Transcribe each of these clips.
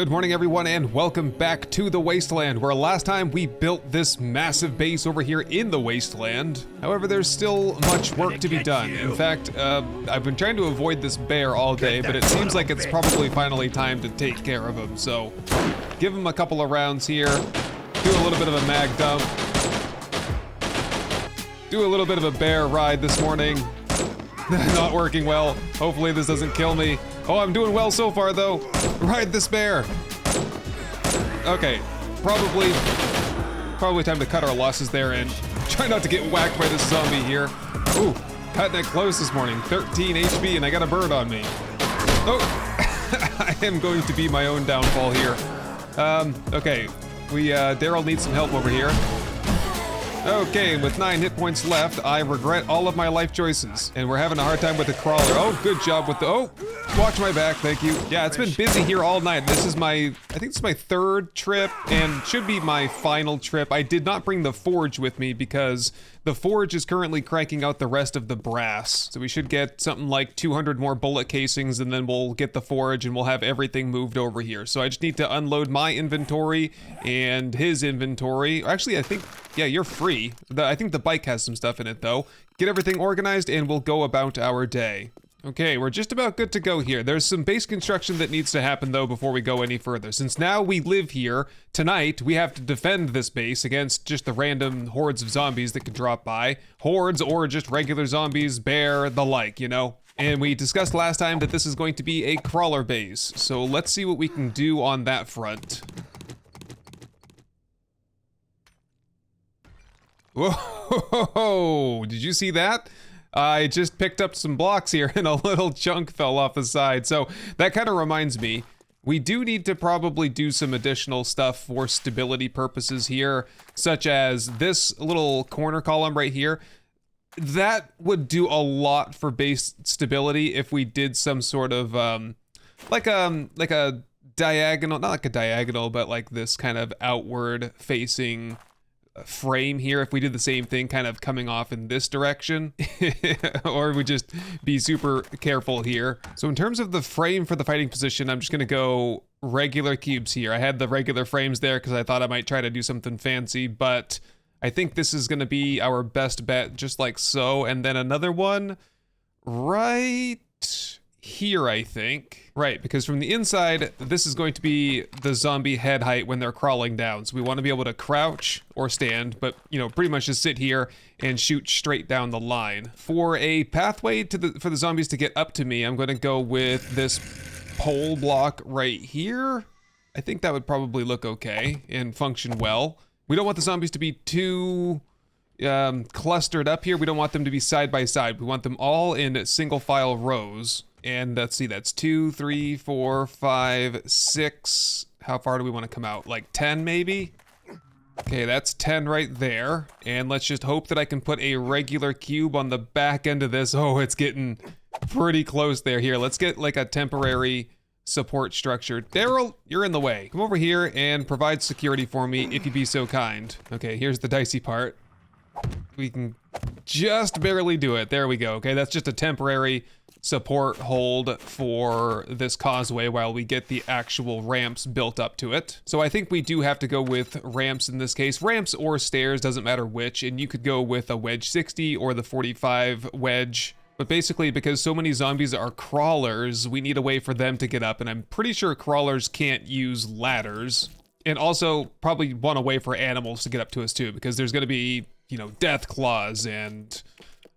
Good morning everyone and welcome back to the Wasteland, where last time we built this massive base over here in the Wasteland. However, there's still much work to be done. In fact, I've been trying to avoid this bear all day, but it seems like it's probably finally time to take care of him. So give him a couple of rounds here, do a little bit of a mag dump, do a little bit of a bear ride this morning. Not working well. Hopefully this doesn't kill me. Oh, I'm doing well so far though. Ride this bear. Okay, probably time to cut our losses there and try not to get whacked by this zombie here. Ooh, cutting it close this morning. 13 HP and I got a bird on me. Oh, I am going to be my own downfall here. Okay, Daryl needs some help over here. Okay, with 9 hit points left, I regret all of my life choices. And we're having a hard time with the crawler. Oh, good job with the, oh, watch my back, thank you. Yeah, it's been busy here all night. This is I think this is my 3rd trip and should be my final trip. I did not bring the forge with me because the forge is currently cranking out the rest of the brass. So we should get something like 200 more bullet casings and then we'll get the forge and we'll have everything moved over here. So I just need to unload my inventory and his inventory. Actually, I think, yeah, you're free. I think the bike has some stuff in it though. Get everything organized and we'll go about our day. Okay, we're just about good to go here. There's some base construction that needs to happen though before we go any further. Since now we live here, tonight we have to defend this base against just the random hordes of zombies that could drop by. Hordes or just regular zombies, bear, the like, you know? And we discussed last time that this is going to be a crawler base. So let's see what we can do on that front. Whoa, did you see that? I just picked up some blocks here and a little chunk fell off the side. So that kind of reminds me, we do need to probably do some additional stuff for stability purposes here, such as this little corner column right here. That would do a lot for base stability if we did some sort of like a diagonal, not like a diagonal, but like this kind of outward facing frame here. If we did the same thing kind of coming off in this direction or we just be super careful here. So in terms of the frame for the fighting position, I'm just gonna go regular cubes here. I had the regular frames there because I thought I might try to do something fancy, but I think this is gonna be our best bet, just like so. And then another one right here, I think. Right, because from the inside, this is going to be the zombie head height when they're crawling down. So we want to be able to crouch or stand, but you know, pretty much just sit here and shoot straight down the line. For a pathway for the zombies to get up to me, I'm going to go with this pole block right here. I think that would probably look okay and function well. We don't want the zombies to be too clustered up here. We don't want them to be side by side. We want them all in single file rows. And let's see, that's 2, 3, 4, 5, 6. How far do we want to come out? Like 10 maybe? Okay, that's 10 right there. And let's just hope that I can put a regular cube on the back end of this. Oh, it's getting pretty close there. Here, let's get like a temporary support structure. Daryl, you're in the way. Come over here and provide security for me if you'd be so kind. Okay, here's the dicey part. We can just barely do it. There we go. Okay, that's just a temporary support hold for this causeway while we get the actual ramps built up to it. So I think we do have to go with ramps in this case. Ramps or stairs, doesn't matter which, and you could go with a wedge 60 or the 45 wedge. But basically, because so many zombies are crawlers, we need a way for them to get up, and I'm pretty sure crawlers can't use ladders. And also probably want a way for animals to get up to us too, because there's gonna be, you know, death claws and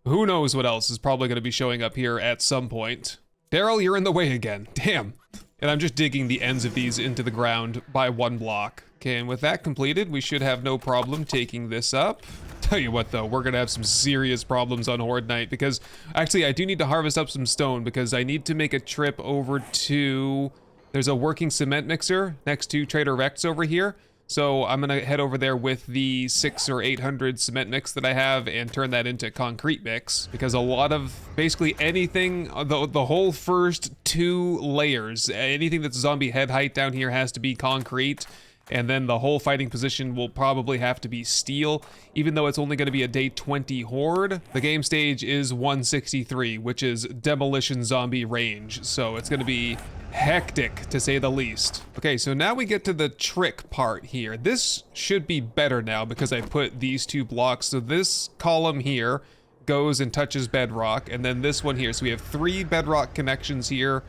who knows what else is probably going to be showing up here at some point. Daryl, you're in the way again. Damn. And I'm just digging the ends of these into the ground by 1 block. Okay, and with that completed, we should have no problem taking this up. Tell you what though, we're going to have some serious problems on Horde Night because actually I do need to harvest up some stone because I need to make a trip over to, there's a working cement mixer next to Trader Rex over here. So I'm gonna head over there with the 600 or 800 cement mix that I have and turn that into concrete mix because a lot of basically anything, the whole first 2 layers, anything that's zombie head height down here has to be concrete. And then the whole fighting position will probably have to be steel. Even though it's only going to be a day 20 horde, the game stage is 163, which is demolition zombie range. So it's going to be hectic, to say the least. Okay, so now we get to the trick part here. This should be better now because I put these 2 blocks. So this column here goes and touches bedrock, and then this one here. So we have 3 bedrock connections here.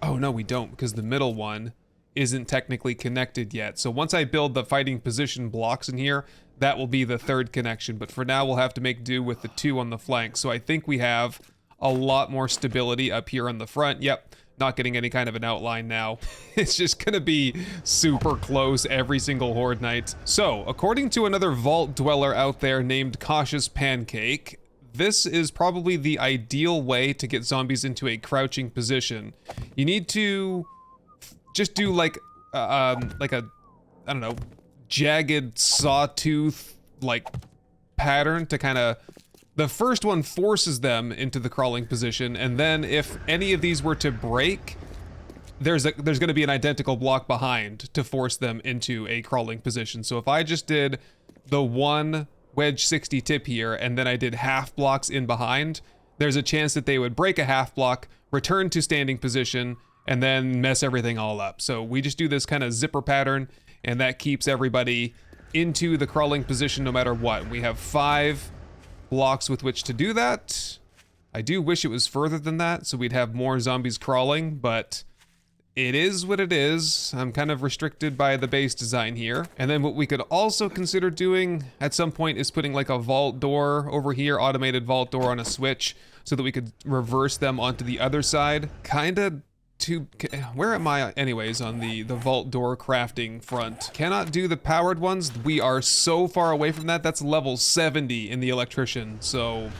Oh no, we don't, because the middle one isn't technically connected yet. So once I build the fighting position blocks in here, that will be the 3rd connection. But for now, we'll have to make do with the 2 on the flank. So I think we have a lot more stability up here on the front. Yep, not getting any kind of an outline now. It's just gonna be super close every single horde night. So according to another vault dweller out there named Cautious Pancake, this is probably the ideal way to get zombies into a crouching position. You need to just do like a, I don't know, jagged sawtooth like pattern to kind of, the first one forces them into the crawling position, and then if any of these were to break, there's going to be an identical block behind to force them into a crawling position. So if I just did the 1 wedge 60 tip here, and then I did half blocks in behind, there's a chance that they would break a half block, return to standing position, and then mess everything all up. So we just do this kind of zipper pattern, and that keeps everybody into the crawling position no matter what. We have 5 blocks with which to do that. I do wish it was further than that, so we'd have more zombies crawling, but it is what it is. I'm kind of restricted by the base design here. And then what we could also consider doing at some point is putting like a vault door over here, automated vault door on a switch, so that we could reverse them onto the other side. Kinda to, where am I anyways on the vault door crafting front? Cannot do the powered ones. We are so far away from that. That's level 70 in the electrician. So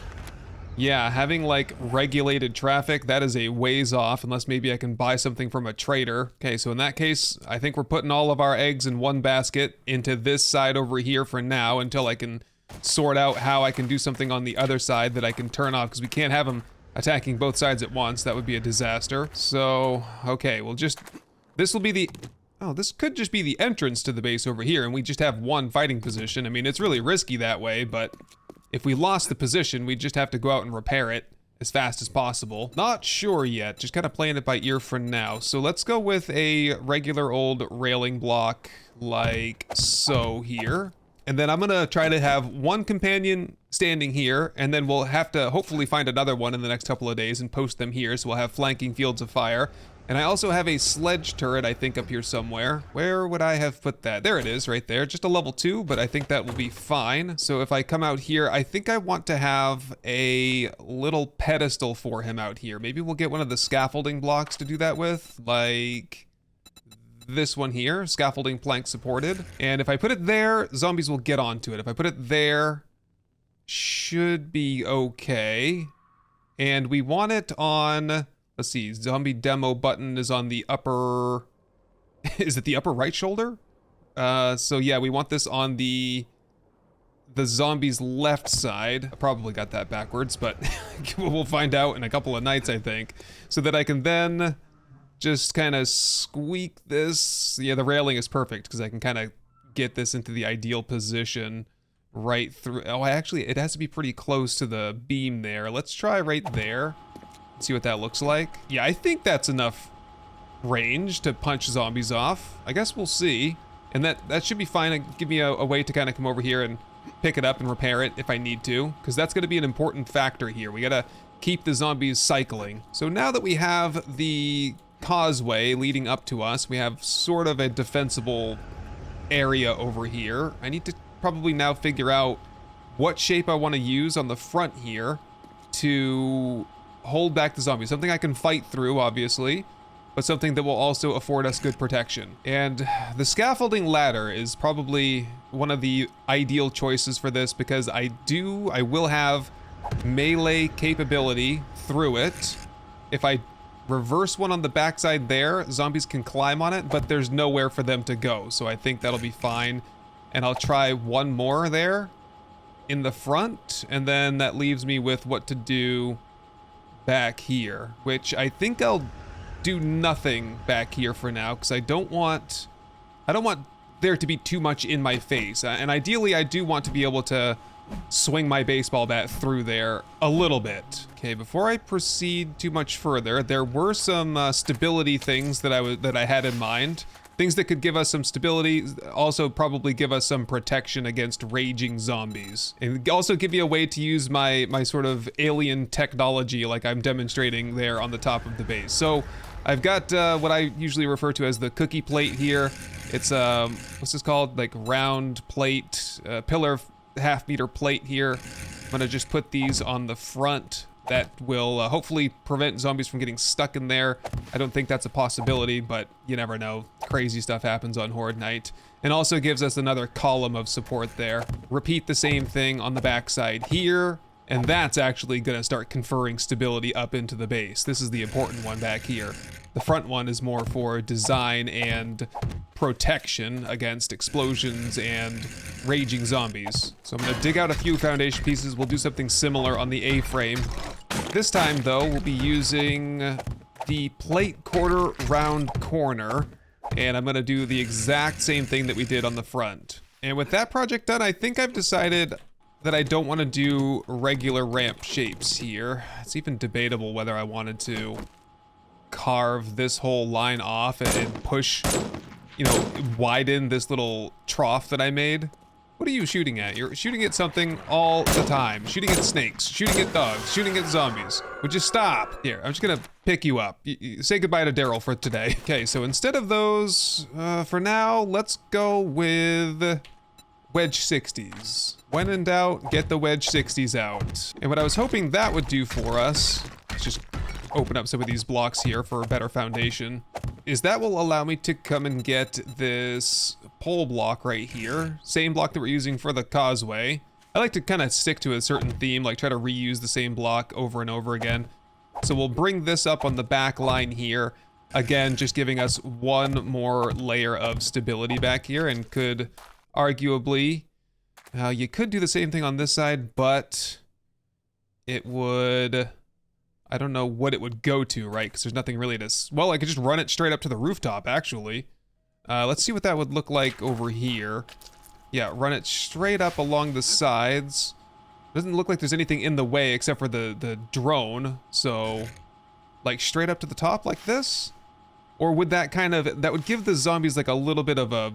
yeah, having like regulated traffic, that is a ways off, unless maybe I can buy something from a trader. Okay, so in that case, I think we're putting all of our eggs in one basket into this side over here for now, until I can sort out how I can do something on the other side that I can turn off, because we can't have them attacking both sides at once. That would be a disaster. So, okay, we'll just, this will be the, oh, this could just be the entrance to the base over here, and we just have 1 fighting position. I mean, it's really risky that way, but if we lost the position, we'd just have to go out and repair it as fast as possible. Not sure yet, just kind of playing it by ear for now. So let's go with a regular old railing block like so here. And then I'm gonna try to have 1 companion standing here, and then we'll have to hopefully find another one in the next couple of days and post them here, so we'll have flanking fields of fire. And I also have a sledge turret, I think, up here somewhere. Where would I have put that? There it is, right there. Just a level 2, but I think that will be fine. So if I come out here, I think I want to have a little pedestal for him out here. Maybe we'll get one of the scaffolding blocks to do that with, like this one here, scaffolding plank supported. And if I put it there, zombies will get onto it. If I put it there, should be okay. And we want it on, let's see, zombie demo button is on the upper, is it the upper right shoulder? So yeah, we want this on the zombie's left side. I probably got that backwards, but we'll find out in a couple of nights, I think. So that I can then just kind of squeak this. Yeah, the railing is perfect because I can kind of get this into the ideal position right through. Oh, actually, it has to be pretty close to the beam there. Let's try right there. See what that looks like. Yeah, I think that's enough range to punch zombies off. I guess we'll see. And that should be fine. Give me a way to kind of come over here and pick it up and repair it if I need to, because that's going to be an important factor here. We got to keep the zombies cycling. So now that we have the causeway leading up to us, we have sort of a defensible area over here. I need to probably now figure out what shape I want to use on the front here to hold back the zombies. Something I can fight through, obviously, but something that will also afford us good protection. And the scaffolding ladder is probably one of the ideal choices for this, because I will have melee capability through it. If I reverse one on the backside there, zombies can climb on it, but there's nowhere for them to go. So I think that'll be fine. And I'll try 1 more there in the front, and then that leaves me with what to do back here, which I think I'll do nothing back here for now, because I don't want there to be too much in my face. And ideally, I do want to be able to swing my baseball bat through there a little bit. Okay, before I proceed too much further, there were some stability things that I had in mind. Things that could give us some stability, also probably give us some protection against raging zombies. And also give me a way to use my sort of alien technology like I'm demonstrating there on the top of the base. So I've got what I usually refer to as the cookie plate here. It's, what's this called? Like round plate, pillar half-meter plate here. I'm gonna just put these on the front. That will hopefully prevent zombies from getting stuck in there. I don't think that's a possibility, but you never know. Crazy stuff happens on Horde Night. And also gives us another column of support there. Repeat the same thing on the backside here, and that's actually gonna start conferring stability up into the base. This is the important one back here. The front one is more for design and protection against explosions and raging zombies. So I'm gonna dig out a few foundation pieces. We'll do something similar on the A-frame. This time though, we'll be using the plate quarter round corner, and I'm gonna do the exact same thing that we did on the front. And with that project done, I think I've decided that I don't wanna do regular ramp shapes here. It's even debatable whether I wanted to carve this whole line off and push, you know, widen this little trough that I made. What are you shooting at? You're shooting at something all the time. Shooting at snakes, shooting at dogs, shooting at zombies. Would you stop? Here, I'm just gonna pick you up. Say goodbye to Daryl for today. Okay, so instead of those, for now, let's go with wedge 60s. When in doubt, get the wedge 60s out. And what I was hoping that would do for us, let's just open up some of these blocks here for a better foundation, is that will allow me to come and get this pole block right here. Same block that we're using for the causeway. I like to kind of stick to a certain theme, like try to reuse the same block over and over again. So we'll bring this up on the back line here. Again, just giving us one more layer of stability back here, and could arguably, you could do the same thing on this side, but it would, I don't know what it would go to, right? Because there's nothing really to, well, I could just run it straight up to the rooftop, actually. Let's see what that would look like over here. Yeah, run it straight up along the sides. Doesn't look like there's anything in the way except for the drone. So, like straight up to the top like this? Or would that kind of, that would give the zombies like a little bit of a,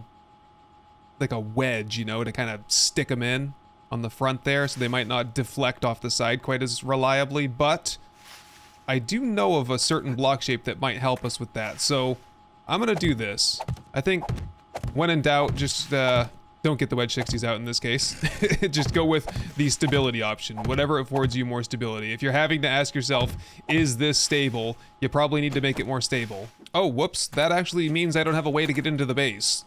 like a wedge, you know, to kind of stick them in on the front there, so they might not deflect off the side quite as reliably, but I do know of a certain block shape that might help us with that, so I'm gonna do this. I think when in doubt, just don't get the wedge 60s out in this case. Just go with the stability option, whatever affords you more stability. If you're having to ask yourself, is this stable, you probably need to make it more stable. Oh, whoops, that actually means I don't have a way to get into the base.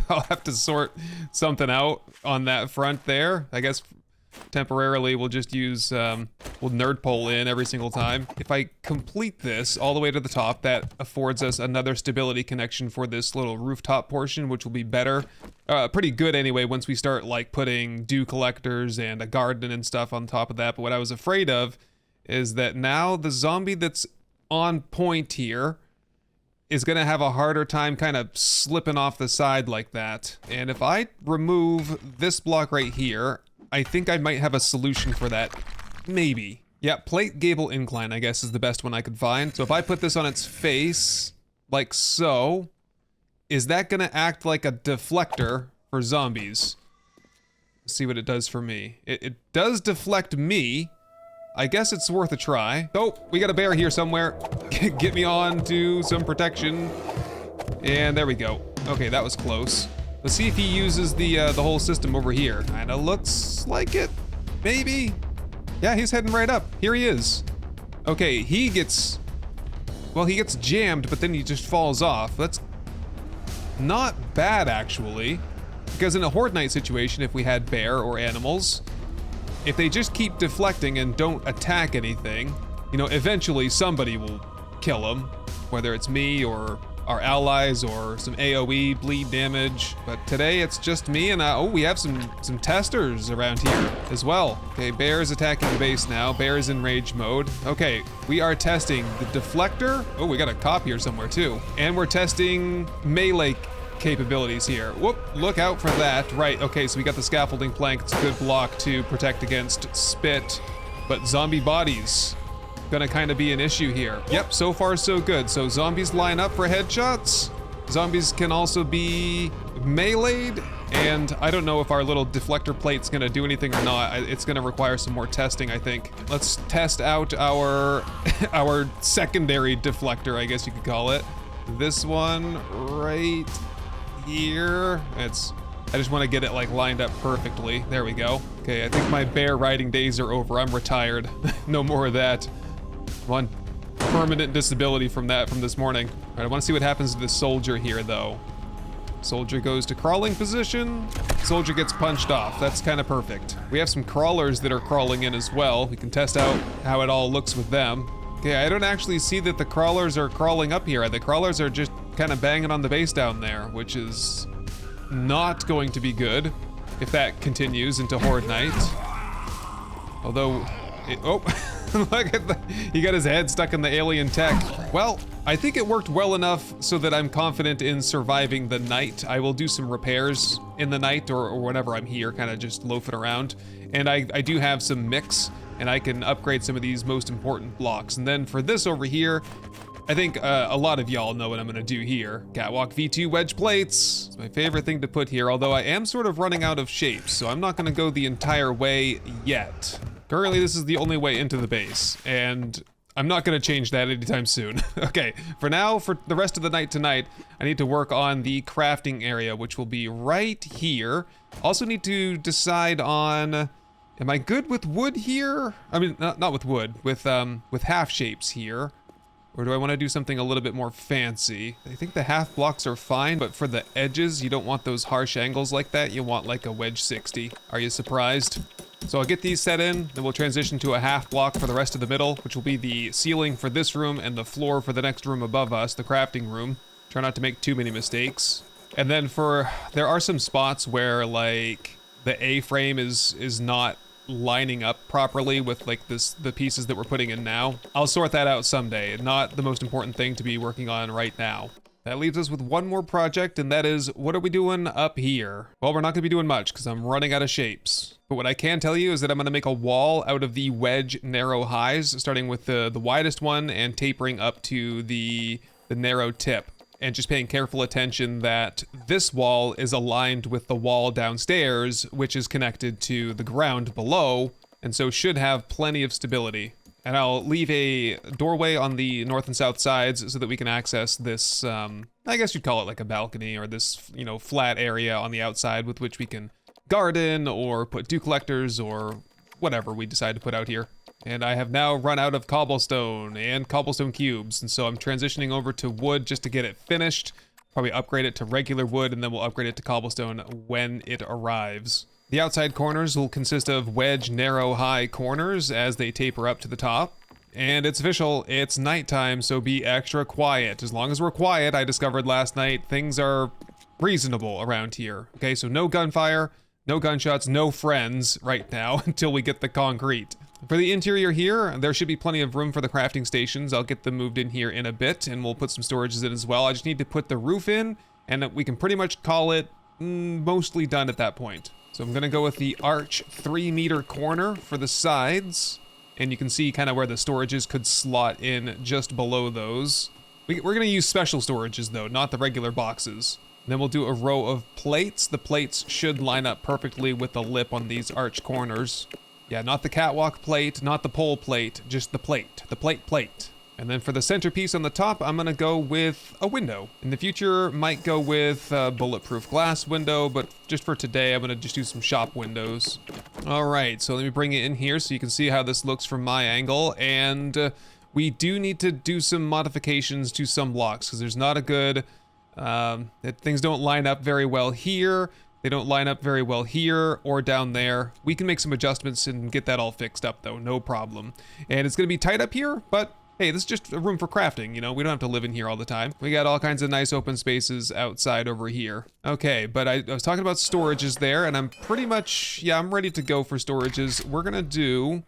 I'll have to sort something out on that front there. I guess temporarily we'll just use, we'll nerd pole in every single time. If I complete this all the way to the top, that affords us another stability connection for this little rooftop portion, which will be better. Pretty good anyway once we start like putting dew collectors and a garden and stuff on top of that. But what I was afraid of is that now the zombie that's on point here is gonna have a harder time kind of slipping off the side like that. And if I remove this block right here, I think I might have a solution for that. Maybe. Yeah, plate gable incline, I guess, is the best one I could find. So if I put this on its face, like so, is that gonna act like a deflector for zombies? Let's see what it does for me. It does deflect me. I guess it's worth a try. Oh, we got a bear here somewhere. Get me on to some protection. And there we go. Okay, that was close. Let's see if he uses the whole system over here. Kinda looks like it, maybe. Yeah, he's heading right up. Here he is. Okay, he gets, well, he gets jammed, but then he just falls off. That's not bad, actually. Because in a Horde Night situation, if we had bear or animals, if they just keep deflecting and don't attack anything, you know, eventually somebody will kill them, whether it's me or our allies or some AoE bleed damage. But today it's just me, and oh, we have some testers around here as well. Okay, bear is attacking the base now. Bear is in rage mode. Okay, we are testing the deflector. Oh, we got a cop here somewhere too. And we're testing melee capabilities here. Whoop, look out for that. Right, okay, so we got the scaffolding plank. It's a good block to protect against spit, but zombie bodies gonna kind of be an issue here. Yep, so far so good. So zombies line up for headshots. Zombies can also be meleeed, and I don't know if our little deflector plate's gonna do anything or not. It's gonna require some more testing, I think. Let's test out our our secondary deflector, I guess you could call it. This one right here. I just want to get it like lined up perfectly. There we go. Okay, I think my bear riding days are over. I'm retired. No more of that. One permanent disability from this morning. All right, I want to see what happens to this soldier here though. Soldier goes to crawling position. Soldier gets punched off. That's kind of perfect. We have some crawlers that are crawling in as well. We can test out how it all looks with them. Okay, I don't actually see that the crawlers are crawling up here. The crawlers are just kind of banging on the base down there, which is not going to be good if that continues into Horde Night. Although, oh, look at he got his head stuck in the alien tech. Well, I think it worked well enough so that I'm confident in surviving the night. I will do some repairs in the night or whenever I'm here, kind of just loafing around. And I do have some mix, and I can upgrade some of these most important blocks. And then for this over here, I think a lot of y'all know what I'm gonna do here. Catwalk V2 wedge plates. It's my favorite thing to put here, although I am sort of running out of shapes, so I'm not gonna go the entire way yet. Currently, this is the only way into the base, and I'm not gonna change that anytime soon. Okay, for now, for the rest of the night tonight, I need to work on the crafting area, which will be right here. Also need to decide on, am I good with wood here? I mean, not with wood, with half shapes here. Or do I want to do something a little bit more fancy? I think the half blocks are fine, but for the edges, you don't want those harsh angles like that. You want like a wedge 60. Are you surprised? So I'll get these set in, then we'll transition to a half block for the rest of the middle, which will be the ceiling for this room and the floor for the next room above us, the crafting room. Try not to make too many mistakes. And then there are some spots where like the A-frame is not lining up properly with like the pieces that we're putting in now. I'll sort that out someday. Not the most important thing to be working on right now. That leaves us with one more project, and that is, what are we doing up here? Well, we're not gonna be doing much because I'm running out of shapes. But what I can tell you is that I'm gonna make a wall out of the wedge narrow highs, starting with the widest one and tapering up to the narrow tip. And just paying careful attention that this wall is aligned with the wall downstairs, which is connected to the ground below, and so should have plenty of stability. And I'll leave a doorway on the north and south sides so that we can access this, I guess you'd call it like a balcony, or this, you know, flat area on the outside with which we can garden or put dew collectors or whatever we decide to put out here. And I have now run out of cobblestone and cobblestone cubes, and so I'm transitioning over to wood just to get it finished. Probably upgrade it to regular wood, and then we'll upgrade it to cobblestone when it arrives. The outside corners will consist of wedge narrow high corners as they taper up to the top. And it's official, it's nighttime, so be extra quiet. As long as we're quiet, I discovered last night, things are reasonable around here. Okay, so no gunfire, no gunshots, no friends right now until we get the concrete. For the interior here, there should be plenty of room for the crafting stations. I'll get them moved in here in a bit, and we'll put some storages in as well. I just need to put the roof in, and we can pretty much call it mostly done at that point. So I'm gonna go with the arch 3-meter corner for the sides, and you can see kind of where the storages could slot in just below those. We're gonna use special storages though, not the regular boxes. And then we'll do a row of plates. The plates should line up perfectly with the lip on these arch corners. Yeah, not the catwalk plate, not the pole plate, just the plate, plate. And then for the centerpiece on the top, I'm gonna go with a window. In the future, might go with a bulletproof glass window, but just for today, I'm gonna just do some shop windows. All right, so let me bring it in here so you can see how this looks from my angle. And we do need to do some modifications to some blocks because there's not a good, things don't line up very well here. They don't line up very well here or down there. We can make some adjustments and get that all fixed up though, no problem. And it's gonna be tight up here, but hey, this is just a room for crafting, you know? We don't have to live in here all the time. We got all kinds of nice open spaces outside over here. Okay, but I was talking about storages there, and I'm pretty much, yeah, I'm ready to go for storages. We're gonna do,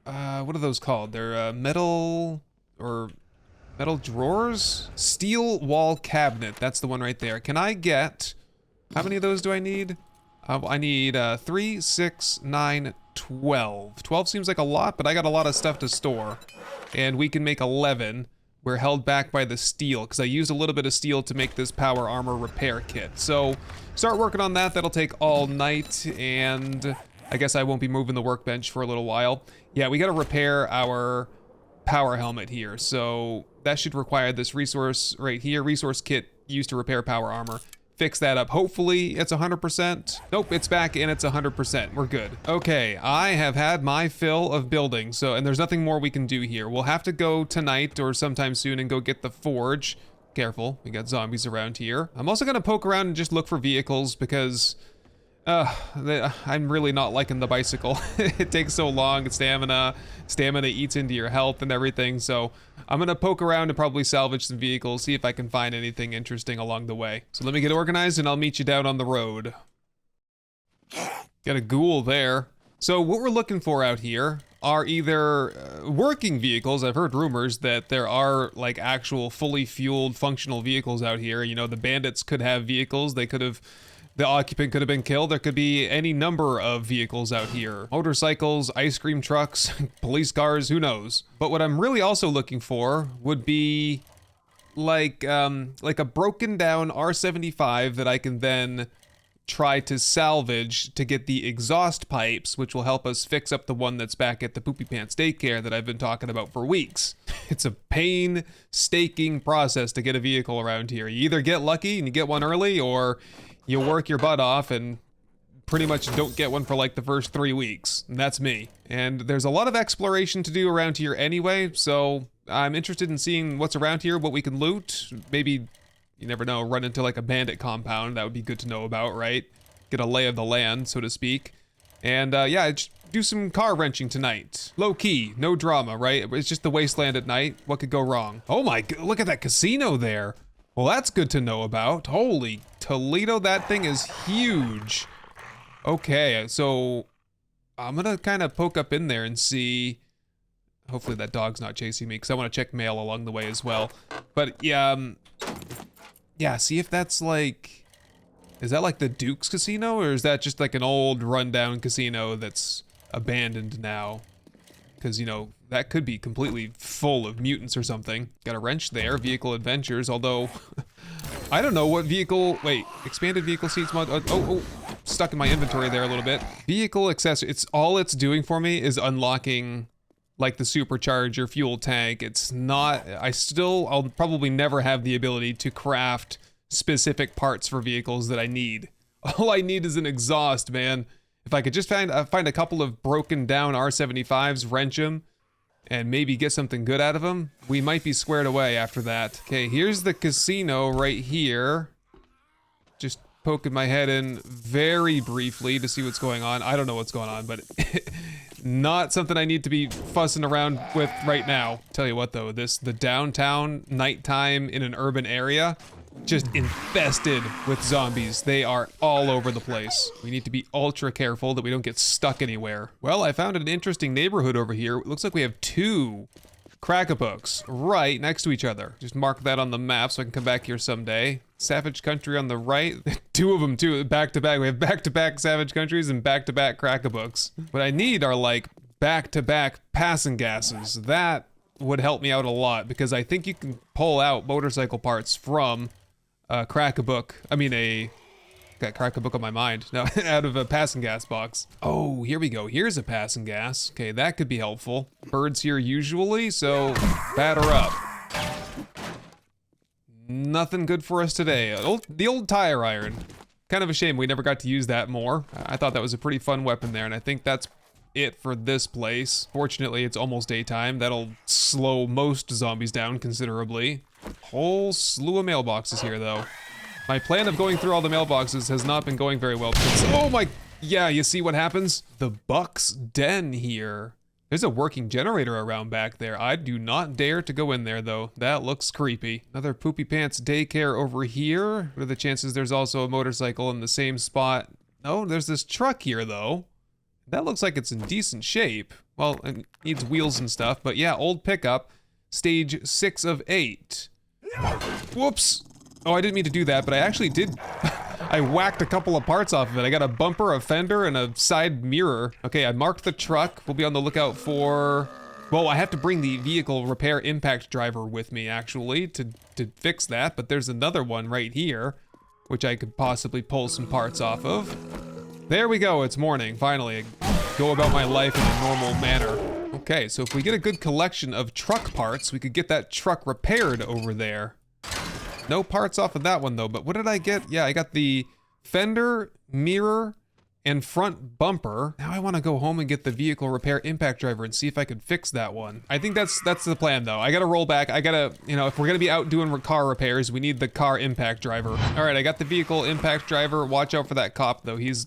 what are those called? They're metal, or Metal drawers? Steel wall cabinet. That's the one right there. Can I get... How many of those do I need? I need 3, 6, 9, 12. 12 seems like a lot, but I got a lot of stuff to store. And we can make 11. We're held back by the steel, because I used a little bit of steel to make this power armor repair kit. So, start working on that. That'll take all night, and I guess I won't be moving the workbench for a little while. Yeah, we gotta repair our power helmet here, so that should require this resource right here. Resource kit used to repair power armor. Fix that up. Hopefully it's 100%. Nope, it's back and it's 100%. We're good. Okay, I have had my fill of building, and there's nothing more we can do here. We'll have to go tonight or sometime soon and go get the forge. Careful, we got zombies around here. I'm also gonna poke around and just look for vehicles because I'm really not liking the bicycle. It takes so long, stamina eats into your health and everything, so I'm gonna poke around and probably salvage some vehicles, see if I can find anything interesting along the way. So let me get organized and I'll meet you down on the road. Got a ghoul there. So what we're looking for out here are either working vehicles. I've heard rumors that there are like actual fully fueled functional vehicles out here. You know, the bandits could have vehicles. The occupant could have been killed. There could be any number of vehicles out here. Motorcycles, ice cream trucks, police cars, who knows? But what I'm really also looking for would be like a broken down R75 that I can then try to salvage to get the exhaust pipes, which will help us fix up the one that's back at the Poopy Pants daycare that I've been talking about for weeks. It's a painstaking process to get a vehicle around here. You either get lucky and you get one early, or you work your butt off and pretty much don't get one for like the first 3 weeks. And that's me. And there's a lot of exploration to do around here anyway, so I'm interested in seeing what's around here, what we can loot. Maybe, you never know, run into like a bandit compound. That would be good to know about, right? Get a lay of the land, so to speak. And yeah, just do some car wrenching tonight. Low key, no drama, right? It's just the wasteland at night. What could go wrong? Oh my god, look at that casino there. Well, that's good to know about. Holy Toledo, that thing is huge. Okay, so I'm gonna kind of poke up in there and see. Hopefully that dog's not chasing me, because I want to check mail along the way as well. But yeah, yeah, see if that's like, is that like the Duke's casino, or is that just like an old rundown casino that's abandoned now? Because, you know, that could be completely full of mutants or something. Got a wrench there, vehicle adventures, although I don't know what vehicle, wait, expanded vehicle seats mod, oh, stuck in my inventory there a little bit. Vehicle accessory, all it's doing for me is unlocking like the supercharger fuel tank. It's not, I'll probably never have the ability to craft specific parts for vehicles that I need. All I need is an exhaust, man. If I could just find a couple of broken down R75s, wrench them, and maybe get something good out of them, we might be squared away after that. Okay, here's the casino right here. Just poking my head in very briefly to see what's going on. I don't know what's going on, but not something I need to be fussing around with right now. Tell you what though, the downtown nighttime in an urban area, just infested with zombies. They are all over the place. We need to be ultra careful that we don't get stuck anywhere. Well, I found an interesting neighborhood over here. It looks like we have 2 crack-a-books right next to each other. Just mark that on the map so I can come back here someday. Savage Country on the right. 2 of them too, back to back. We have back-to-back Savage Countries and back-to-back crack-a-books. What I need are like back-to-back passing gases. That would help me out a lot, because I think you can pull out motorcycle parts from crack-a-book. I mean, got crack-a-book on my mind. No, out of a passing gas box. Oh, here we go. Here's a passing gas. Okay, that could be helpful. Birds here usually, so batter up. Nothing good for us today. The old tire iron. Kind of a shame we never got to use that more. I thought that was a pretty fun weapon there, and I think that's it for this place. Fortunately, it's almost daytime. That'll slow most zombies down considerably. Whole slew of mailboxes here, though. My plan of going through all the mailboxes has not been going very well because, oh my, yeah, you see what happens? The Buck's Den here. There's a working generator around back there. I do not dare to go in there, though. That looks creepy. Another Poopy Pants daycare over here. What are the chances there's also a motorcycle in the same spot? Oh, there's this truck here, though. That looks like it's in decent shape. Well, it needs wheels and stuff, but yeah, old pickup. stage 6 of 8. Whoops. Oh, I didn't mean to do that, but I actually did. I whacked a couple of parts off of it. I got a bumper, a fender, and a side mirror. Okay, I marked the truck. We'll be on the lookout for... Well, I have to bring the vehicle repair impact driver with me, actually, to fix that. But there's another one right here, which I could possibly pull some parts off of. There we go. It's morning. Finally, I go about my life in a normal manner. Okay, so if we get a good collection of truck parts, we could get that truck repaired over there. No parts off of that one though, but what did I get? Yeah, I got the fender, mirror, and front bumper. Now I want to go home and get the vehicle repair impact driver and see if I can fix that one. I think that's the plan though. I gotta roll back. I gotta, you know, if we're gonna be out doing car repairs, we need the car impact driver. All right, I got the vehicle impact driver. Watch out for that cop though. He's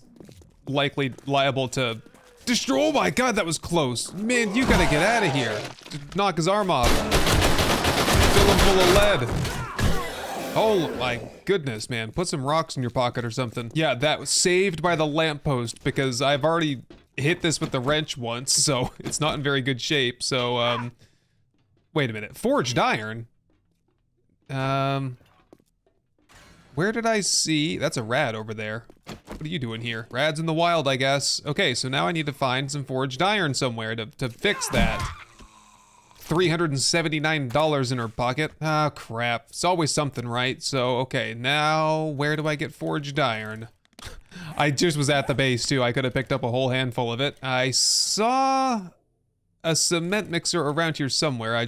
likely liable to destroy. Oh my God, that was close. Man, you gotta get out of here. Just knock his arm off. Fill him full of lead. Oh my goodness, man. Put some rocks in your pocket or something. Yeah, that was saved by the lamppost because I've already hit this with the wrench once, so it's not in very good shape. So, wait a minute. Forged iron? Where did I see? That's a rad over there. What are you doing here? Rad's in the wild, I guess. Okay, so now I need to find some forged iron somewhere to fix that. $379 in her pocket. Ah, crap. It's always something, right? So, okay, now where do I get forged iron? I just was at the base too. I could have picked up a whole handful of it. I saw a cement mixer around here somewhere.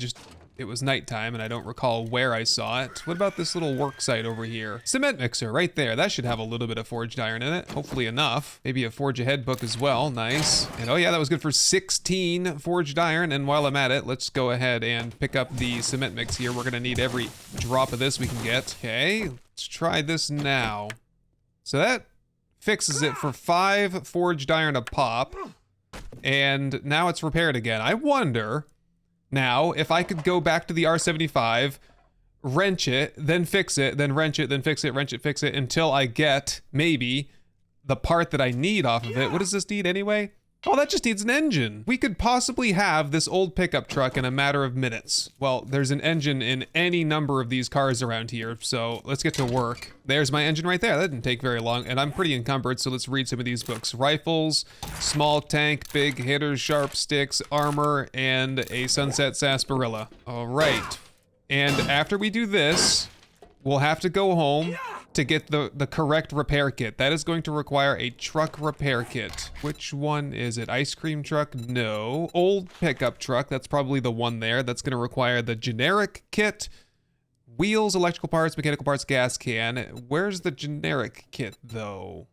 It was nighttime and I don't recall where I saw it. What about this little work site over here? Cement mixer right there. That should have a little bit of forged iron in it. Hopefully enough. Maybe a forge ahead book as well. Nice. And oh yeah, that was good for 16 forged iron. And while I'm at it, let's go ahead and pick up the cement mix here. We're gonna need every drop of this we can get. Okay, let's try this now. So that fixes it for 5 forged iron a pop. And now it's repaired again. I wonder... Now, if I could go back to the R75, wrench it, then fix it, then wrench it, then fix it, wrench it, fix it, until I get, maybe, the part that I need off of it. What does this need anyway? Oh, that just needs an engine. We could possibly have this old pickup truck in a matter of minutes. Well, there's an engine in any number of these cars around here, so let's get to work. There's my engine right there. That didn't take very long, and I'm pretty encumbered, so let's read some of these books. Rifles, small tank, big hitters, sharp sticks, armor, and a sunset sarsaparilla. All right. And after we do this, we'll have to go home to get the correct repair kit. That is going to require a truck repair kit. Which one is it? Ice cream truck? No. Old pickup truck, that's probably the one there. That's gonna require the generic kit. Wheels, electrical parts, mechanical parts, gas can. Where's the generic kit though?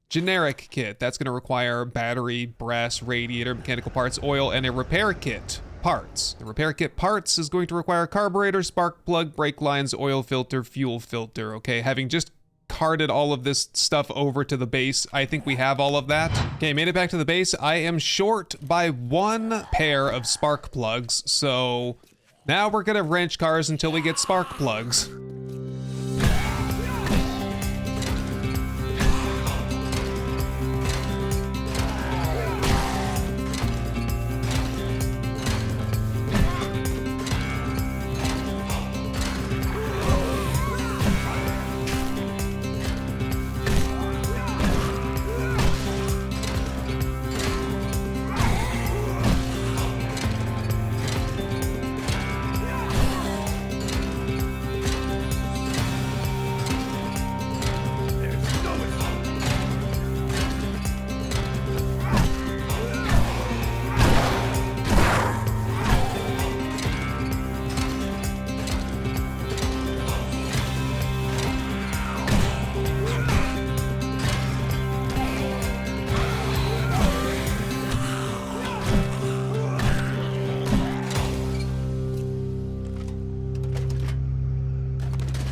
Generic kit, that's gonna require battery, brass, radiator, mechanical parts, oil, and a repair kit. Parts. The repair kit parts is going to require carburetor, spark plug, brake lines, oil filter, fuel filter. Okay, having just carted all of this stuff over to the base, I think we have all of that. Okay, made it back to the base. I am short by 1 pair of spark plugs, so now we're gonna wrench cars until we get spark plugs.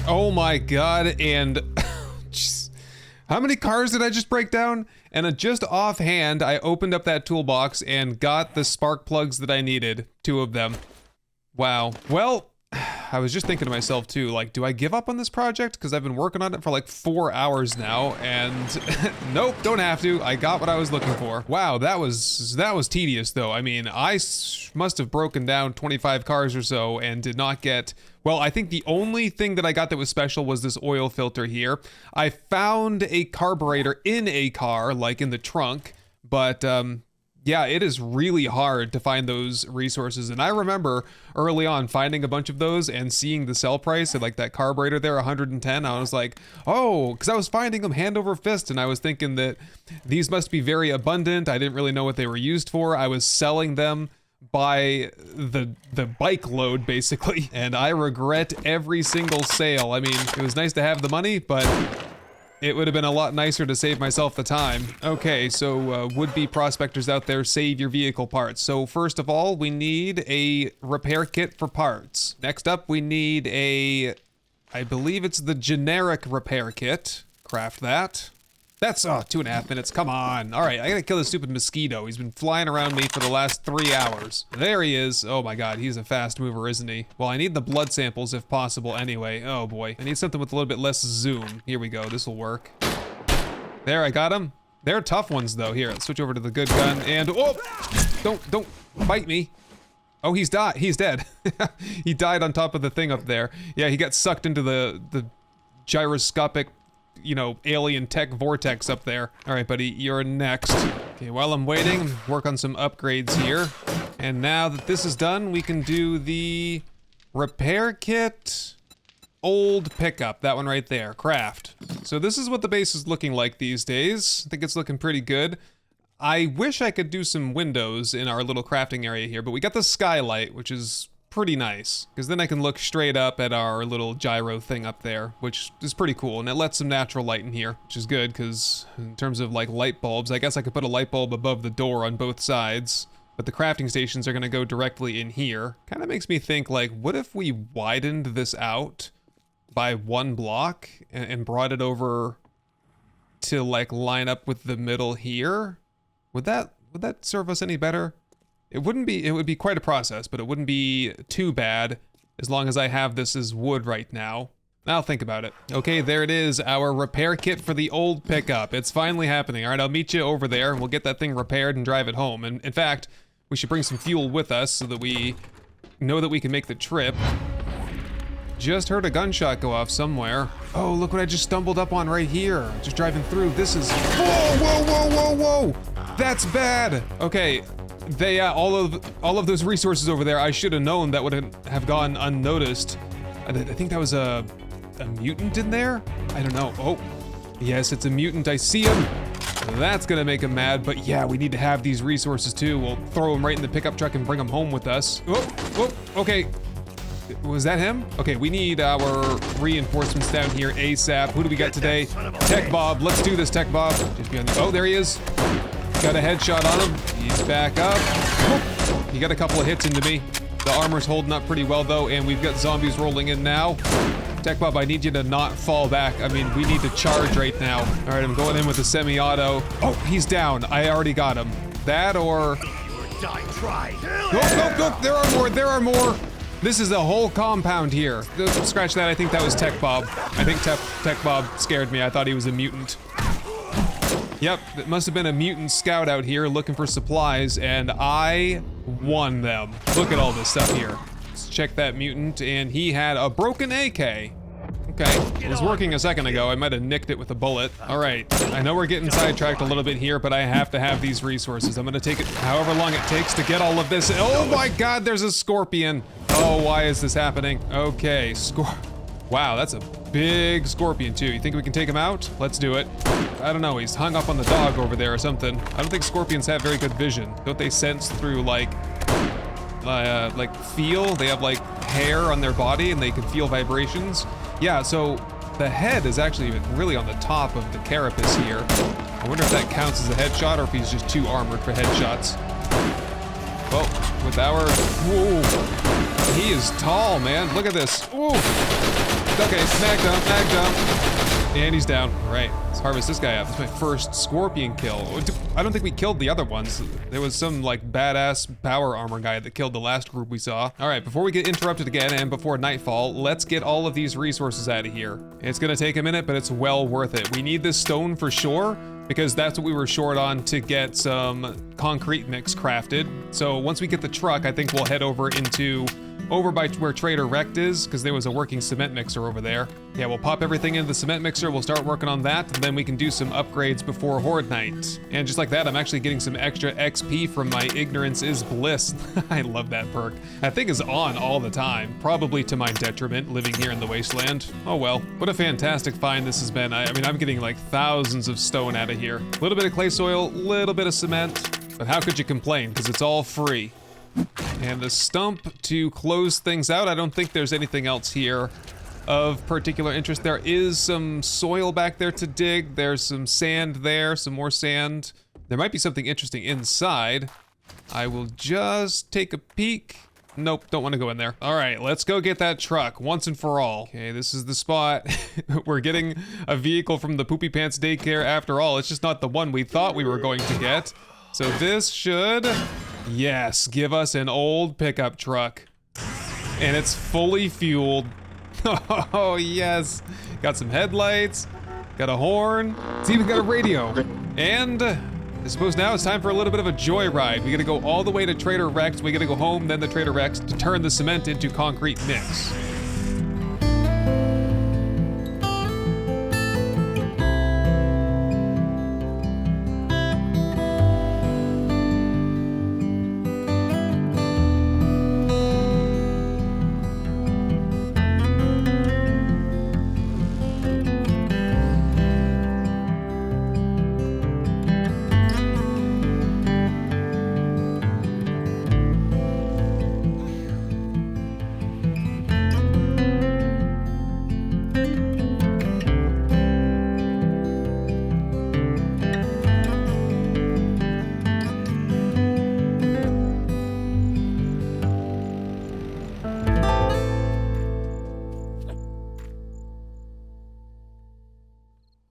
Oh my God, and jeez, how many cars did I just break down? And just offhand, I opened up that toolbox and got the spark plugs that I needed, 2 of them. Wow. Well, I was just thinking to myself too, like, do I give up on this project? Because I've been working on it for like 4 hours now, and nope, don't have to. I got what I was looking for. Wow, that was tedious though. I mean, must have broken down 25 cars or so and did not get, well, I think the only thing that I got that was special was this oil filter here. I found a carburetor in a car, like in the trunk, but yeah, it is really hard to find those resources. And I remember early on finding a bunch of those and seeing the sell price at like that carburetor there, 110. I was like, oh, because I was finding them hand over fist, and I was thinking that these must be very abundant. I didn't really know what they were used for. I was selling them by the bike load basically, and I regret every single sale. I mean, it was nice to have the money, but it would have been a lot nicer to save myself the time. Okay, so would-be prospectors out there, save your vehicle parts. So first of all, we need a repair kit for parts. Next up, we need I believe it's the generic repair kit. Craft that. That's 2.5 minutes, come on. All right, I gotta kill this stupid mosquito. He's been flying around me for the last 3 hours. There he is. Oh my God, he's a fast mover, isn't he? Well, I need the blood samples if possible anyway. Oh boy, I need something with a little bit less zoom. Here we go, this'll work. There, I got him. They're tough ones though. Here, let's switch over to the good gun and, oh, don't bite me. Oh, he's dead. He died on top of the thing up there. Yeah, he got sucked into the gyroscopic, you know, alien tech vortex up there. All right, buddy, you're next. Okay, while I'm waiting, work on some upgrades here. And now that this is done, we can do the repair kit, old pickup, that one right there, craft. So this is what the base is looking like these days. I think it's looking pretty good. I wish I could do some windows in our little crafting area here, but we got the skylight, which is pretty nice, because then I can look straight up at our little gyro thing up there, which is pretty cool, and it lets some natural light in here, which is good, because in terms of like light bulbs, I guess I could put a light bulb above the door on both sides, but the crafting stations are going to go directly in here. Kind of makes me think, like, what if we widened this out by 1 block and brought it over to like line up with the middle here? Would that serve us any better? It would be quite a process, but it wouldn't be too bad as long as I have this as wood right now. I'll think about it. Okay, there it is, our repair kit for the old pickup. It's finally happening. All right, I'll meet you over there and we'll get that thing repaired and drive it home. And in fact, we should bring some fuel with us so that we know that we can make the trip. Just heard a gunshot go off somewhere. Oh, look what I just stumbled up on right here. Just driving through. This is, whoa. That's bad. Okay. They, all of those resources over there, I should have known that would have gone unnoticed. I think that was a mutant in there? I don't know. Oh, yes, it's a mutant. I see him. That's gonna make him mad, but yeah, we need to have these resources too. We'll throw them right in the pickup truck and bring them home with us. Oh, okay. Was that him? Okay, we need our reinforcements down here ASAP. Who do we got today? Tech Bob. Let's do this, Tech Bob. Oh, there he is. Got a headshot on him. He's back up. Whoop. He got a couple of hits into me. The armor's holding up pretty well though, and we've got zombies rolling in now. Tech Bob, I need you to not fall back. I mean, we need to charge right now. All right, I'm going in with a semi-auto. Oh, he's down. I already got him. That or... Go. There are more. This is a whole compound here. Scratch that. I think that was Tech Bob. I think Tech Bob scared me. I thought he was a mutant. Yep, it must have been a mutant scout out here looking for supplies, and I won them. Look at all this stuff here. Let's check that mutant, and he had a broken AK. Okay, it was working a second ago. I might have nicked it with a bullet. All right, I know we're getting sidetracked a little bit here, but I have to have these resources. I'm gonna take it however long it takes to get all of this. Oh my God, there's a scorpion. Oh, why is this happening? Okay, wow, that's a big scorpion too. You think we can take him out? Let's do it. I don't know, he's hung up on the dog over there or something. I don't think scorpions have very good vision. Don't they sense through like feel? They have like hair on their body and they can feel vibrations. Yeah, so the head is actually really on the top of the carapace here. I wonder if that counts as a headshot or if he's just too armored for headshots. Well, with our, whoa, he is tall, man. Look at this. Ooh. Okay, mag dump. And he's down. All right, let's harvest this guy up. This is my first scorpion kill. I don't think we killed the other ones. There was some like badass power armor guy that killed the last group we saw. All right, before we get interrupted again and before nightfall, let's get all of these resources out of here. It's gonna take a minute, but it's well worth it. We need this stone for sure, because that's what we were short on to get some concrete mix crafted. So once we get the truck, I think we'll head over by where Trader Rect is, because there was a working cement mixer over there. Yeah, we'll pop everything into the cement mixer, we'll start working on that, and then we can do some upgrades before Horde Night. And just like that, I'm actually getting some extra XP from my Ignorance is Bliss. I love that perk. That thing is on all the time, probably to my detriment, living here in the wasteland. Oh well, what a fantastic find this has been. I mean, I'm getting like thousands of stone out of here. A little bit of clay soil, little bit of cement, but how could you complain, because it's all free. And the stump to close things out. I don't think there's anything else here of particular interest. There is some soil back there to dig. There's some sand there, some more sand. There might be something interesting inside. I will just take a peek. Nope, don't want to go in there. All right, let's go get that truck once and for all. Okay, this is the spot. We're getting a vehicle from the Poopy Pants Daycare after all. It's just not the one we thought we were going to get. So this should... yes, give us an old pickup truck. And it's fully fueled. Oh, yes. Got some headlights, got a horn, it's even got a radio. And I suppose now it's time for a little bit of a joyride. We gotta go all the way to Trader Rex, we gotta go home, then to Trader Rex to turn the cement into concrete mix.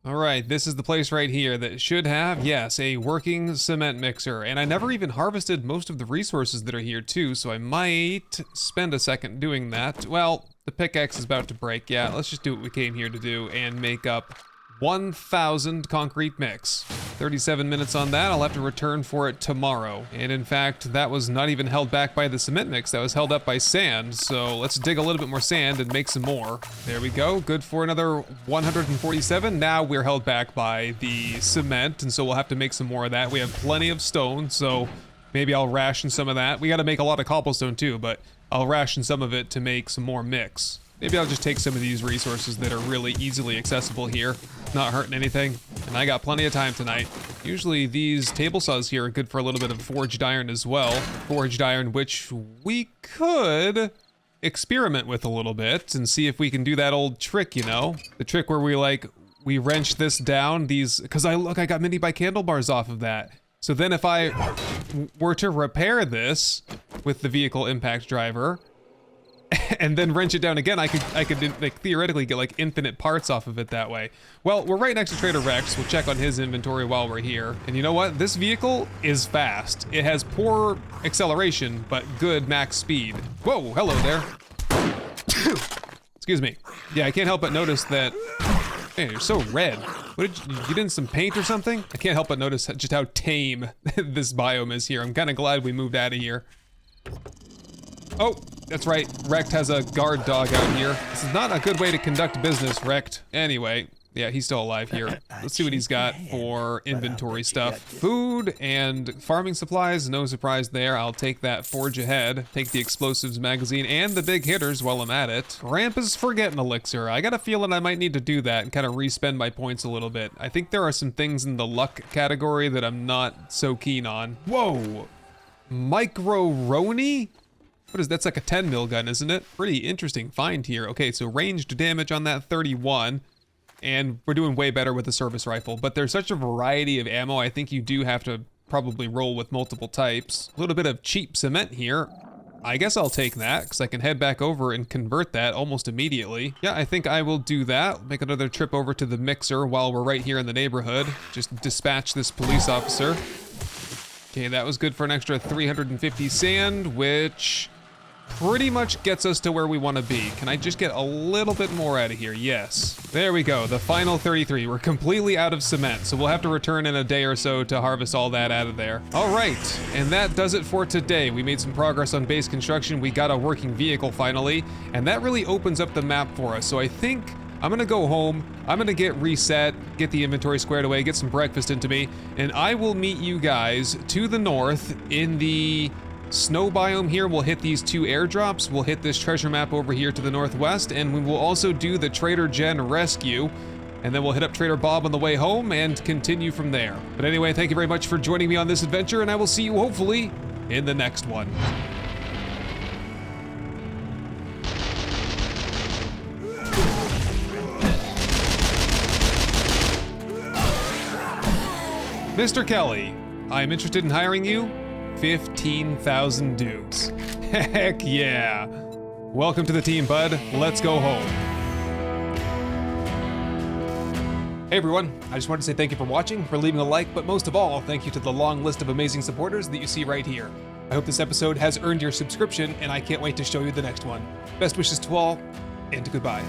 Alright, this is the place right here that should have, yes, a working cement mixer. And I never even harvested most of the resources that are here too, so I might spend a second doing that. Well, the pickaxe is about to break, yeah, let's just do what we came here to do and make up 1,000 concrete mix. 37 minutes on that, I'll have to return for it tomorrow. And in fact, that was not even held back by the cement mix, that was held up by sand. So let's dig a little bit more sand and make some more. There we go, good for another 147. Now we're held back by the cement, and so we'll have to make some more of that. We have plenty of stone, so maybe I'll ration some of that. We gotta make a lot of cobblestone too, but I'll ration some of it to make some more mix. Maybe I'll just take some of these resources that are really easily accessible here. Not hurting anything. And I got plenty of time tonight. Usually these table saws here are good for a little bit of forged iron as well. Forged iron, which we could experiment with a little bit and see if we can do that old trick, you know? The trick where we wrench this down, because I got mini bike handlebars off of that. So then if I were to repair this with the vehicle impact driver, and then wrench it down again, I could like theoretically get like infinite parts off of it that way. Well, we're right next to Trader Rex. We'll check on his inventory while we're here. And you know what? This vehicle is fast. It has poor acceleration, but good max speed. Whoa, hello there. Excuse me. Yeah, I can't help but notice that, man, you're so red. What did you get in some paint or something? I can't help but notice just how tame this biome is here. I'm kind of glad we moved out of here. Oh, that's right, Rect has a guard dog out here. This is not a good way to conduct business, Rect. Anyway, yeah, he's still alive here. Let's see what he's got for inventory stuff. Food and farming supplies, no surprise there. I'll take that forge ahead. Take the explosives magazine and the big hitters while I'm at it. Rampus Forgetting Elixir. I got a feeling I might need to do that and kind of re-spend my points a little bit. I think there are some things in the luck category that I'm not so keen on. Whoa, Micro-Roni? What is that's like a 10 mil gun, isn't it? Pretty interesting find here. Okay, so ranged damage on that 31, and we're doing way better with the service rifle, but there's such a variety of ammo, I think you do have to probably roll with multiple types. A little bit of cheap cement here. I guess I'll take that, because I can head back over and convert that almost immediately. Yeah, I think I will do that. Make another trip over to the mixer while we're right here in the neighborhood. Just dispatch this police officer. Okay, that was good for an extra 350 sand, which pretty much gets us to where we want to be. Can I just get a little bit more out of here? Yes. There we go, the final 33. We're completely out of cement, so we'll have to return in a day or so to harvest all that out of there. All right, and that does it for today. We made some progress on base construction. We got a working vehicle finally, and that really opens up the map for us. So I think I'm gonna go home, I'm gonna get reset, get the inventory squared away, get some breakfast into me, and I will meet you guys to the north in the snow biome here. We'll hit these 2 airdrops, we'll hit this treasure map over here to the northwest, and we will also do the Trader Jen rescue, and then we'll hit up Trader Bob on the way home and continue from there. But anyway, thank you very much for joining me on this adventure, and I will see you hopefully in the next one. Mr. Kelly, I'm interested in hiring you. 15,000 dukes. Heck yeah. Welcome to the team, bud. Let's go home. Hey everyone, I just wanted to say thank you for watching, for leaving a like, but most of all, thank you to the long list of amazing supporters that you see right here. I hope this episode has earned your subscription, and I can't wait to show you the next one. Best wishes to all, and goodbye.